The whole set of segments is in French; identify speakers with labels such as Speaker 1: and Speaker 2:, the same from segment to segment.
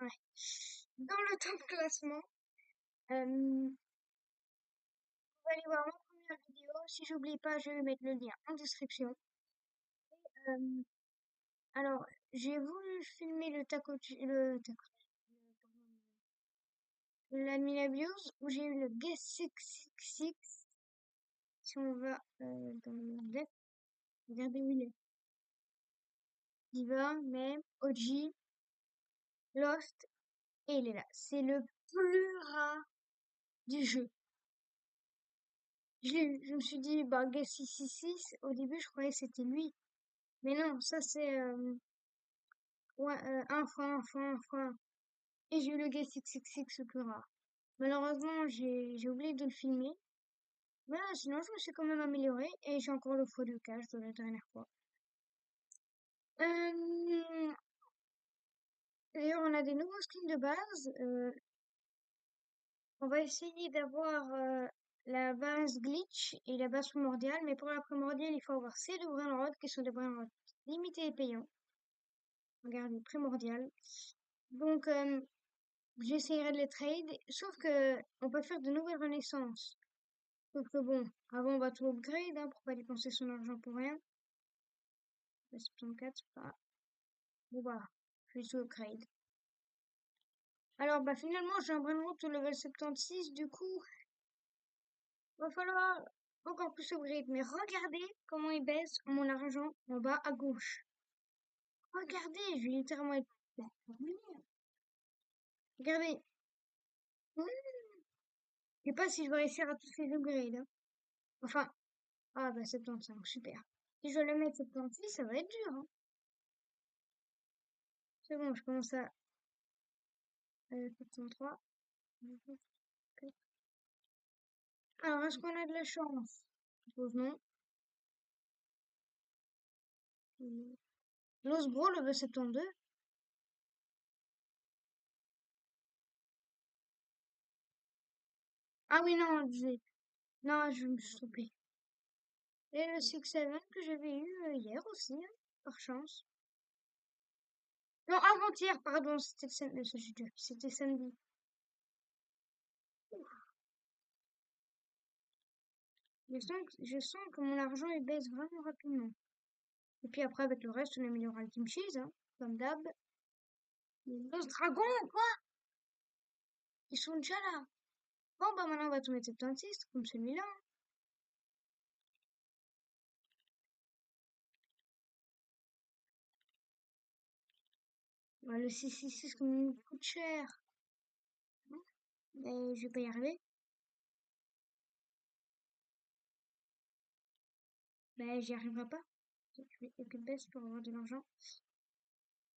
Speaker 1: ouais, dans le top classement. Vous pouvez aller voir ma première vidéo. Si j'oublie pas, je vais mettre le lien en description. Euh, alors, j'ai voulu filmer l'Admin Abuse où j'ai eu le Guest 666. Si on va dans le deck, regardez où il est. Diva, Meme, OG, Lost, et il est là. C'est le plus rare du jeu. Je me suis dit, bah, Guest 666, au début, je croyais que c'était lui. Mais non, ça c'est ouais, un fois. Et j'ai eu le Guest 666 le plus rare. Malheureusement, j'ai oublié de le filmer. Mais sinon, je me suis quand même améliorée et j'ai encore le faux du cache de la dernière fois. Euh, D'ailleurs, on a des nouveaux skins de base. On va essayer d'avoir la base glitch et la base primordiale. Mais pour la primordiale, il faut avoir ces deux brainrods qui sont des brainrods limités et payants. Regardez, primordial. Donc, j'essayerai de les trade. Sauf que on peut faire de nouvelles renaissances. Sauf que bon, avant on va tout upgrade hein, pour pas dépenser son argent pour rien. Le 74, c'est pas... Bon voilà, je vais tout upgrade. Alors bah finalement j'ai un brainrot au level 76, du coup va falloir encore plus upgrade. Mais regardez comment il baisse mon argent en bas à gauche. Regardez, je vais littéralement être... Regardez. Je sais pas si je vais réussir à tous les upgrades. Hein. Enfin, ah bah 75, super. Si je dois le mettre 76, ça va être dur. Hein. C'est bon, je commence à 73. Alors, est-ce qu'on a de la chance? Je suppose non. Los Bro, level 72. Ah oui, non, non, je me suis trompée. Et le 6-7 que j'avais eu hier aussi, hein, par chance. Non, avant-hier, pardon, c'était c'était samedi. Ouf. Je sens que mon argent il baisse vraiment rapidement. Et puis après, avec le reste, on améliorera le Team Cheese, hein, comme d'hab. Los Dragons, quoi? Ils sont déjà là. Bon, bah maintenant, on va tout mettre 76, comme celui-là. Bah, le 666, comme il me coûte cher. Mais je vais pas y arriver. Ben, j'y arriverai pas. Je vais épique baisse pour avoir de l'argent.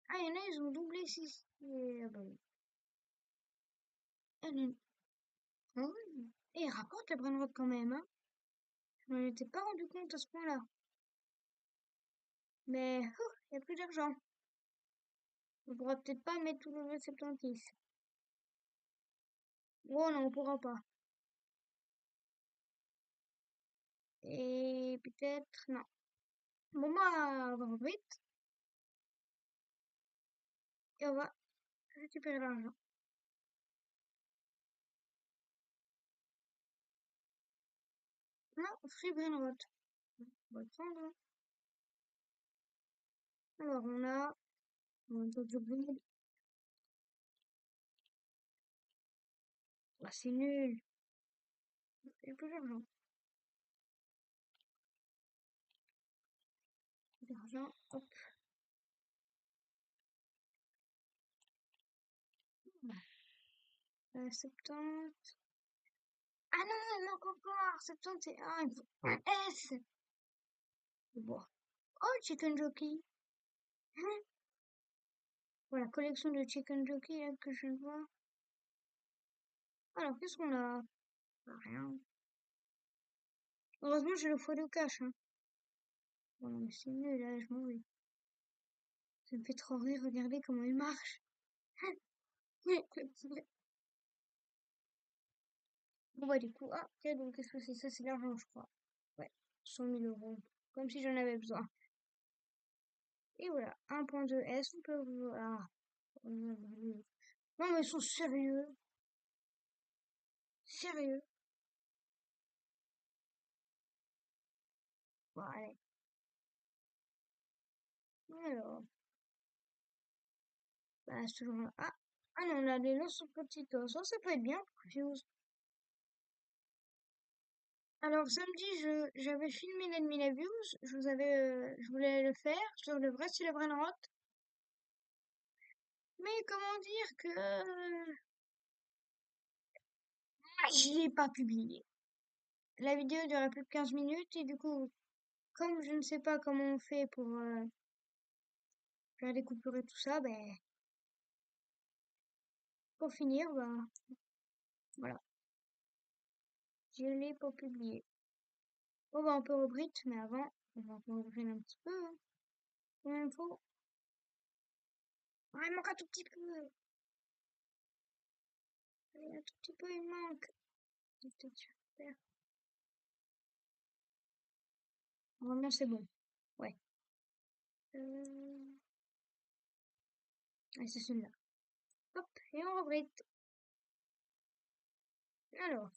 Speaker 1: Ah, il y en a, ils ont doublé ici. Et, ah bah oui. Ah, non. Ah oui. Et il rapporte la Brainrod quand même, hein. Je m'en étais pas rendu compte à ce point-là. Mais, il y a plus d'argent. On pourra peut-être pas mettre tout le level 76. Oh non, on pourra pas. Et peut-être, non. Bon, bah, on va vite. Et on va récupérer l'argent. Non, free Brainrod. On va le prendre. Hein. Alors, on a, d'autres upgrades. Ah, c'est nul. Il y a plus d'argent. D'argent, hop. 70. Ah non, il manque encore 71. Il faut un S. Bon. Oh, Chicken Jockey. Voilà, collection de Chicken Jockey là, que je vois. Alors, qu'est-ce qu'on a? Bah, rien. Heureusement, j'ai le foie de cash. Hein. Bon, non, mais c'est nul, là, je m'en vais. Ça me fait trop rire, regardez comment il marche. Bon, bah, du coup, ah, ok, donc qu'est-ce que c'est ça? C'est l'argent, je crois. Ouais, 100 000 euros. Comme si j'en avais besoin. Et voilà, 1.2 S, on peut... Ah, Non, mais ils sont sérieux. Sérieux. Bon, allez. Alors, bah, c'est toujours là. Ah non, on a des lances petites. Ça peut être bien pour Fuse. Alors, samedi, j'avais filmé l'ennemi la Views. Je voulais le faire sur le vrai Celebrate. Mais comment dire que je l'ai pas publié. La vidéo durait plus de 15 minutes et du coup, comme je ne sais pas comment on fait pour faire des coupures et tout ça, ben, pour finir, ben, voilà, je l'ai pas publié. Bon, ben, on peut rebrit, mais avant, on va ouvrir un petit peu, hein. Combien il faut? Ah, il manque un tout petit peu. Allez, un tout petit peu, il manque. C'est peut-être super. Vraiment, c'est bon. Ouais. Euh... Ouais, c'est celui-là. Hop, et on rebrit. Alors,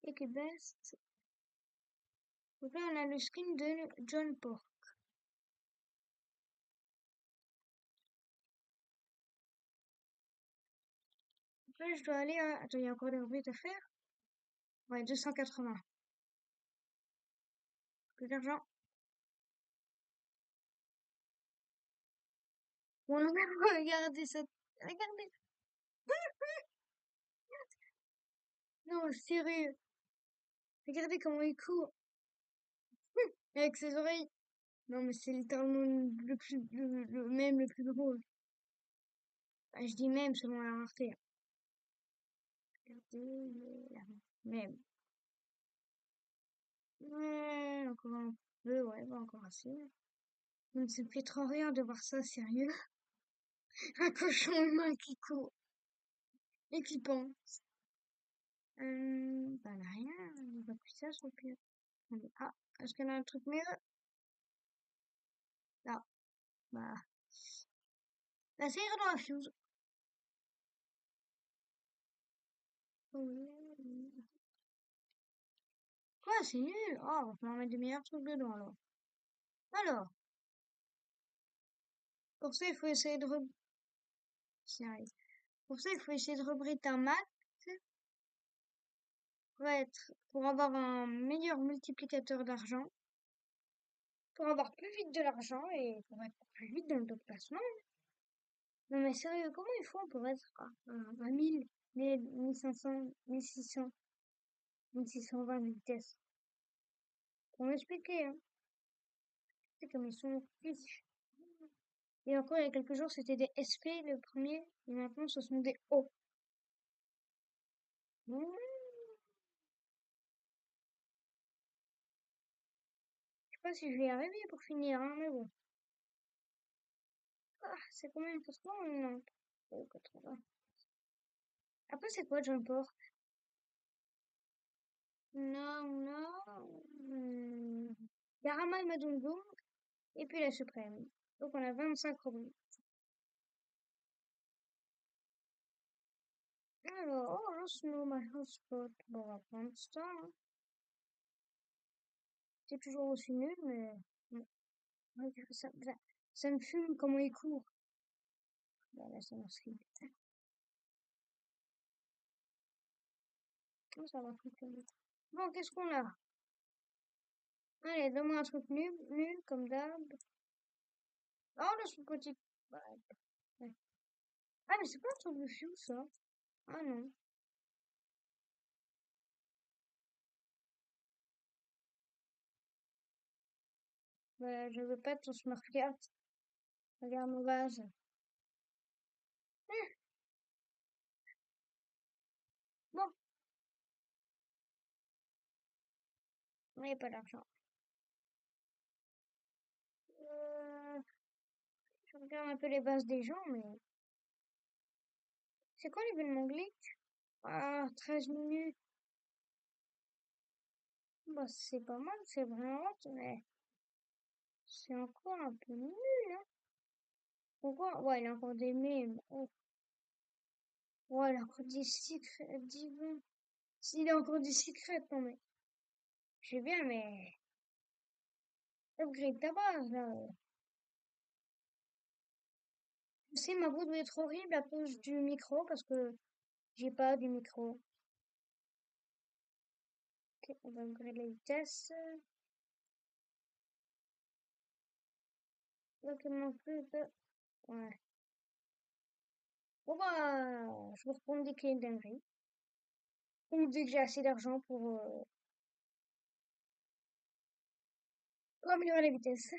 Speaker 1: Equibest. Donc là, on a le skin de John Pork. Donc là, je dois aller à... Attends, il y a encore des rebrites à faire? Ouais, 280. Plus d'argent. Bon, on a regardé ça. Regardez. Non, sérieux. Regardez comment il court. Avec ses oreilles. Non, mais c'est littéralement le plus drôle. Ah, je dis même selon la rareté. Regardez, même. Ouais, encore un peu, ouais, pas encore assez. Donc, ça me fait trop rire de voir ça, sérieux. Un cochon humain qui court et qui pense. Bah, elle a rien, on va plus ça sur le pire. Ah, est-ce qu'elle a un truc mieux? Là, bah, bah, ça ira dans la fuse. Quoi, c'est nul? Oh, on va falloir mettre des meilleurs trucs dedans, alors. Alors, pour ça, il faut essayer de Sérieux. Pour ça, il faut essayer de rebriter un max pour avoir un meilleur multiplicateur d'argent, pour avoir plus vite de l'argent et pour être plus vite dans le top classement. Non mais sérieux, comment ils font pour être à 1000, 1500, 1600, 1620 de vitesse? Pour m'expliquer, hein. C'est comme ils sont riches. Et encore il y a quelques jours, c'était des SP le premier, et maintenant ce sont des O. Mmh. Je sais pas si je vais y arriver pour finir, hein, mais bon. Ah, c'est combien? 80 ou non? Oh, 80. Après, c'est quoi John Pork? Non, non. Garama et Madungo, et puis la suprême. Donc on a 25 rebonds. Alors, oh, lance my hotspot. Bon, on va prendre ça, hein. C'est toujours aussi nul, mais ouais, ça me fume comment il court. Bon, là, ça m'inscrit. Oh, ça va plus vite. Bon, qu'est-ce qu'on a? Allez, donne-moi un truc nul, nul, comme d'hab. Oh, là, ce petit. Ouais, ouais. Ah, mais c'est pas un truc de fou, ça. Ah non. Bah, je veux pas ton smart card. Regarde mon vase. Bon, il n'y a pas d'argent. Euh, je regarde un peu les bases des gens, mais... C'est quoi l'événement glitch? Ah, 13 minutes. Bah, c'est pas mal, c'est vraiment hot, mais c'est encore un peu nul, hein. Pourquoi? Ouais, il y a encore des mèmes. Oh. Oh, il a encore des secrets, dis donc. S'il a encore des secrets, non mais. Je sais bien, mais. Upgrade ta base, là. Je sais, ma voix doit être horrible à cause du micro, parce que j'ai pas du micro. Ok, on va upgrade la vitesse. Donc, il manque plus de. Ouais. Bon, bah, je vais reprendre des clés de dinguerie. Ou dès que j'ai assez d'argent pour améliorer la vitesse.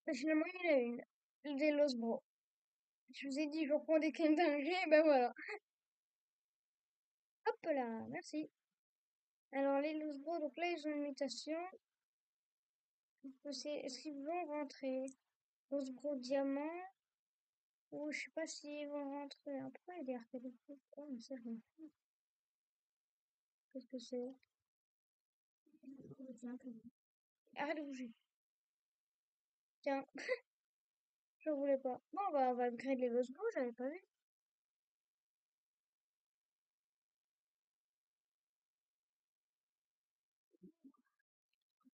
Speaker 1: Et finalement, il y en a une. Le Delos Bro. Je vous ai dit, je reprends des clés de dinguerie, et ben voilà. Hop là, merci. Alors, les Loose Bro, donc là, ils ont une mutation. Est-ce qu'ils vont rentrer? Loose Bro Diamant. Ou je sais pas s'ils vont rentrer. Pourquoi il y a des arcades? Oh, mais c'est rien. Qu'est-ce que c'est? Arrête de bouger. Tiens, je voulais pas. Bon, bah, on va upgrade les Loose Bro, j'avais pas vu.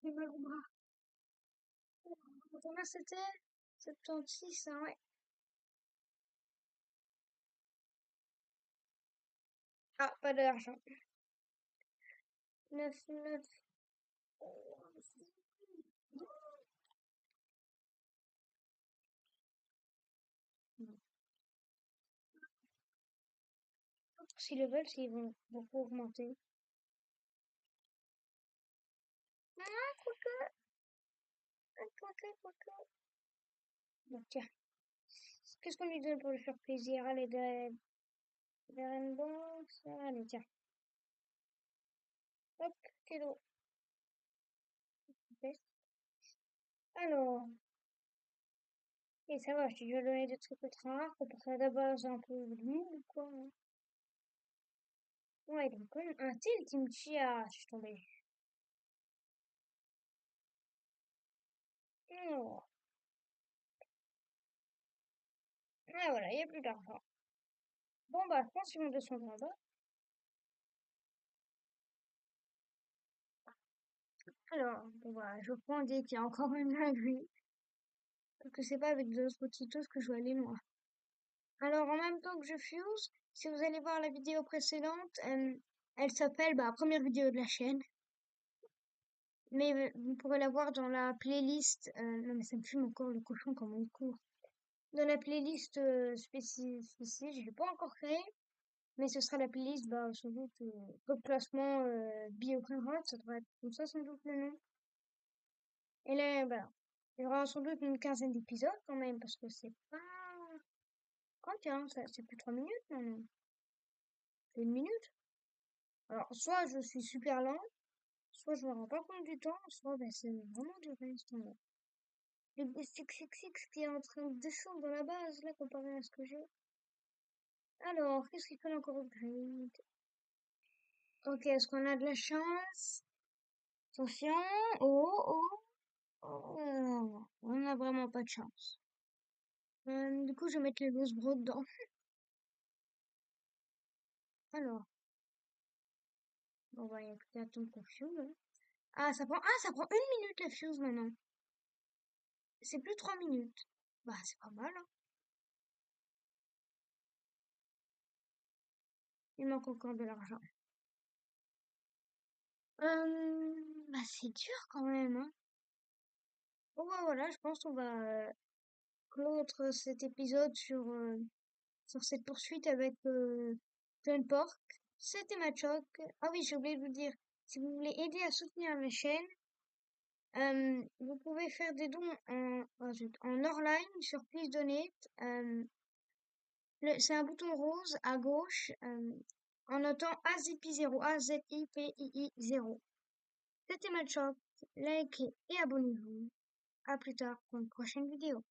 Speaker 1: J'ai mal au bras. Combien c'était? 76, hein, ouais. Ah, pas d'argent. 9 9. Si level, s'ils vont beaucoup augmenter. Ah, quoique. Bon, tiens. Qu'est-ce qu'on lui donne pour lui faire plaisir? Allez, des rainbows. Allez, tiens. Hop, cadeau. Ok. Alors, et ça va, je t'ai déjà donné des trucs ultra rares pour ça d'abord un peu de mou ou quoi, hein. Ouais, donc quand même un tel kimchi, ah, je suis tombée. Oh. Ah, voilà, il n'y a plus d'argent. Bon, bah, je pense qu'ils vont descendre en bas. Alors, bon, bah, je prends dès qu'il y a encore une dinguerie. Parce que c'est pas avec deux potitos que je vais aller loin. Alors, en même temps que je fuse, si vous allez voir la vidéo précédente, elle s'appelle, bah, première vidéo de la chaîne. Mais vous pourrez la voir dans la playlist. Non, mais ça me fume encore le cochon comme il court. Dans la playlist spécifique, je l'ai pas encore créée. Mais ce sera la playlist, bah, sans doute, top classement Bio-Print, ça devrait être comme ça, sans doute, le nom. Et là, bah, il y aura sans doute une quinzaine d'épisodes quand même, parce que c'est pas. Oh tiens, c'est plus 3 minutes maintenant. C'est 1 minute. Alors, soit je suis super lent, soit je me rends pas compte du temps, soit ben, c'est vraiment du reste. Le six qui est en train de descendre dans la base, là, comparé à ce que j'ai. Alors, qu'est-ce qu'il faut encore upgrade? Ok, est-ce qu'on a de la chance? Attention. Oh. On n'a vraiment pas de chance. Du coup, je vais mettre les loose bro dedans. Alors, on va y attendre qu'on fuse, hein. Ah, ça prend 1 minute la fuse maintenant. C'est plus 3 minutes. Bah, c'est pas mal, hein. Il manque encore de l'argent. Bah, c'est dur quand même, hein. Bon, bah, voilà, je pense qu'on va clôture cet épisode sur cette poursuite avec John Pork. C'était Machoc. Ah oui, j'ai oublié de vous dire, si vous voulez aider à soutenir la chaîne, vous pouvez faire des dons en Orline sur Please Donate. C'est un bouton rose à gauche en notant AZIPI0, AZIPII0. C'était Matchop, likez et abonnez-vous. À plus tard pour une prochaine vidéo.